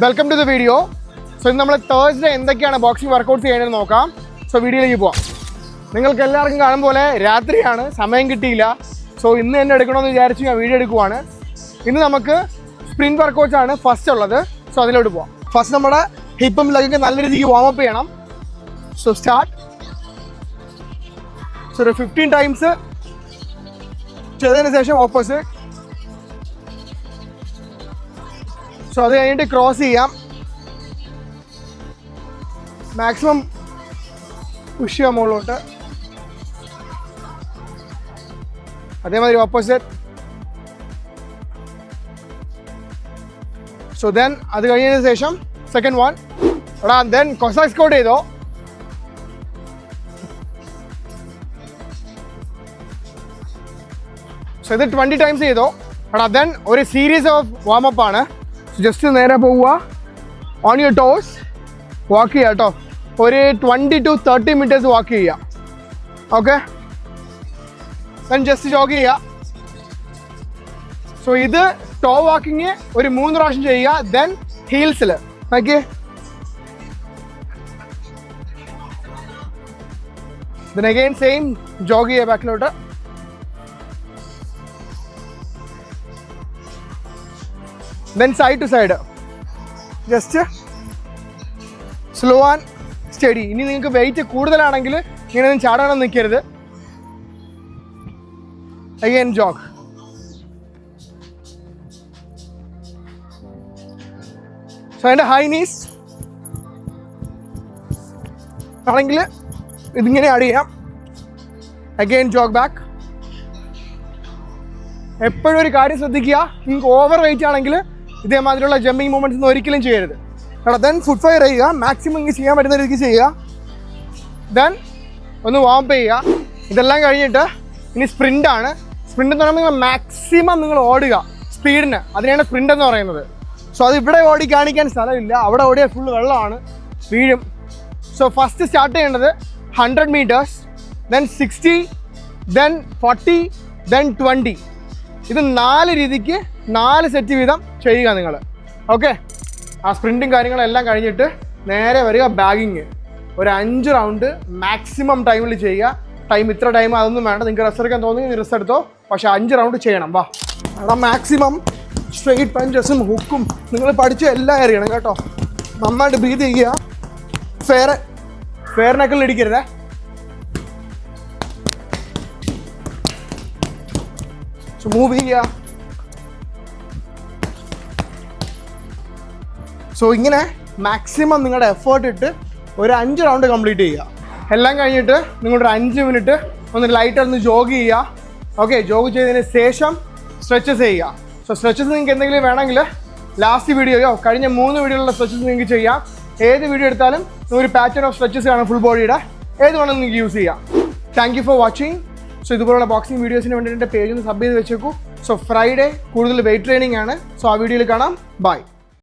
Welcome to the video. So ഇന്ന് നമ്മൾ Thursday എന്തൊക്കെയാണ് ബോക്സിംഗ് വർക്കൗട്ട്സ് ചെയ്യണമെന്ന് നോക്കാം. സോ വീഡിയോയിലേക്ക് പോവാം. നിങ്ങൾക്ക് എല്ലാവർക്കും കാണും പോലെ രാത്രിയാണ്, സമയം കിട്ടിയില്ല. സോ ഇന്ന് തന്നെ എടുക്കണമെന്ന് വിചാരിച്ച് ഞാൻ വീഡിയോ എടുക്കുവാണ്. ഇന്ന് നമുക്ക് സ്പ്രിൻറ്റ് വർക്കൗട്ട്സ് ആണ് ഫസ്റ്റ് ഉള്ളത്. സോ അതിലോട്ട് പോവാം. ഫസ്റ്റ് നമ്മുടെ ഹിപ്പും ലെഗൊക്കെ നല്ല രീതിക്ക് വാമപ്പ് ചെയ്യണം. So start. സോ ഒരു 15 ടൈംസ് ചെയ്തതിന് ശേഷം ഓപ്പോസിറ്റ്. സോ അത് കഴിഞ്ഞിട്ട് ക്രോസ് ചെയ്യാം. മാക്സിമം പുഷ് ചെയ്യാം മുകളിലോട്ട്. അതേമാതിരി ഓപ്പോസിറ്റ്. സോ ദെൻ അത് കഴിഞ്ഞതിന് ശേഷം സെക്കൻഡ് വൺ. എടാ ദെൻ കൊസാക് സ്ക്വാട്ട് ചെയ്തോ. സോ ഇത് 20 ടൈംസ് ചെയ്തോ. എടാ ദെൻ ഒരു സീരീസ് ഓഫ് വാമപ്പ് ആണ്. ജസ്റ്റ് നേരെ പോവുക, ഓൺ യുവർ ടോസ്, വാക്ക് ചെയ്യുക കേട്ടോ. ഒരു 20 to 30 മിനിറ്റ്സ് വാക്ക് ചെയ്യുക. ഓക്കെ, ദെൻ ജസ്റ്റ് ജോഗ് ചെയ്യുക. സോ ഇത് ടോ വാക്കിങ് ഒരു 3 പ്രാവശ്യം ചെയ്യുക. ദെൻ ഹീൽസിൽ okay. Then again same jog ചെയ്യുക ബാക്കിലോട്ട്. Then side to side, just slow and steady. ഇനി നിങ്ങൾക്ക് വെയിറ്റ് കൂടുതലാണെങ്കിൽ ഇങ്ങനെ ഒന്നും ചാടാനൊന്നും നിൽക്കരുത്. Again jog. സോ അതിൻ്റെ ഹൈ നീസ് ആണെങ്കിൽ ഇതിങ്ങനെ ആഡ് ചെയ്യാം. Again jog back. എപ്പോഴും ഒരു കാര്യം ശ്രദ്ധിക്കുക, നിങ്ങൾക്ക് ഓവർ വെയിറ്റ് ആണെങ്കിൽ ഇതേമാതിരിയുള്ള ജമ്പിങ് മൂവ്മെൻറ്റ്സ് ഒന്നും ഒരിക്കലും ചെയ്യരുത്. എടാ ദെൻ ഫുഡ് ഫയർ ചെയ്യുക, മാക്സിമം നിങ്ങൾക്ക് ചെയ്യാൻ പറ്റുന്ന രീതിക്ക് ചെയ്യുക. ദെൻ ഒന്ന് വാം ചെയ്യുക. ഇതെല്ലാം കഴിഞ്ഞിട്ട് ഇനി സ്പ്രിൻ്റ് ആണ്. സ്പ്രിൻ്റ് എന്ന് പറയുമ്പോൾ മാക്സിമം നിങ്ങൾ ഓടുക സ്പീഡിന്, അതിനെയാണ് സ്പ്രിൻ്റ് എന്ന് പറയുന്നത്. സോ അത് ഇവിടെ ഓടി കാണിക്കാൻ സ്ഥലമില്ല, അവിടെ ഓടിയാൽ ഫുൾ വെള്ളമാണ്, വീഴും. സോ ഫസ്റ്റ് സ്റ്റാർട്ട് ചെയ്യേണ്ടത് 100 meters, ദെൻ 60, ദെൻ 40, ദെൻ 20. ഇത് 4 രീതിക്ക് 4 സെറ്റ് വീതം ചെയ്യുക നിങ്ങൾ. ഓക്കെ, ആ സ്പ്രിൻറ്റും കാര്യങ്ങളെല്ലാം കഴിഞ്ഞിട്ട് നേരെ വരിക ബാഗിങ്. ഒരു 5 റൗണ്ട് മാക്സിമം ടൈമിൽ ചെയ്യുക. ടൈം ഇത്ര ടൈം അതൊന്നും വേണ്ട, നിങ്ങൾക്ക് റെസ്റ്റ് എടുക്കാൻ തോന്നി റെസ്റ്റ് എടുത്തോ, പക്ഷേ 5 റൗണ്ട് ചെയ്യണം. വാ എടാ, മാക്സിമം സ്ട്രെയിറ്റ് പഞ്ചസും ഹുക്കും നിങ്ങൾ പഠിച്ച് എല്ലാം അറിയണം കേട്ടോ. നന്നായിട്ട് ബ്രീത്ത് ചെയ്യുക. ഫെയർ നെക്കിൽ ഇടിക്കരുതേ. മൂവ് ചെയ്യുക. സോ ഇങ്ങനെ മാക്സിമം നിങ്ങളുടെ എഫേർട്ട് ഇട്ട് ഒരു 5 റൗണ്ട് കംപ്ലീറ്റ് ചെയ്യുക. എല്ലാം കഴിഞ്ഞിട്ട് നിങ്ങളൊരു 5 മിനിറ്റ് ഒന്ന് ലൈറ്റായിട്ട് ജോഗ് ചെയ്യുക. ഓക്കെ, ജോഗ് ചെയ്തതിന് ശേഷം സ്ട്രെച്ചസ് ചെയ്യുക. സോ സ്ട്രെച്ചസ് നിങ്ങൾക്ക് എന്തെങ്കിലും വേണമെങ്കിൽ ലാസ്റ്റ് വീഡിയോയോ കഴിഞ്ഞ 3 വീഡിയോയിലുള്ള സ്ട്രെച്ചസ് നിങ്ങൾക്ക് ചെയ്യാം. ഏത് വീഡിയോ എടുത്താലും ഒരു പാറ്റേൺ ഓഫ് സ്ട്രെച്ചസ് ആണ് ഫുൾ ബോഡിയുടെ, ഏത് വേണമെങ്കിൽ നിങ്ങൾക്ക് യൂസ് ചെയ്യാം. Thank you for watching. So ഇതുപോലുള്ള ബോക്സിംഗ് വീഡിയോസിന് വേണ്ടിയിട്ട് എൻ്റെ പേജ് ഒന്ന് സബ് ചെയ്ത് വെച്ചേക്കൂ. സോ ഫ്രൈഡേ കൂടുതൽ വെയിറ്റ് ട്രെയിനിങ് ആണ്. സോ ആ വീഡിയോയിൽ കാണാം. ബൈ.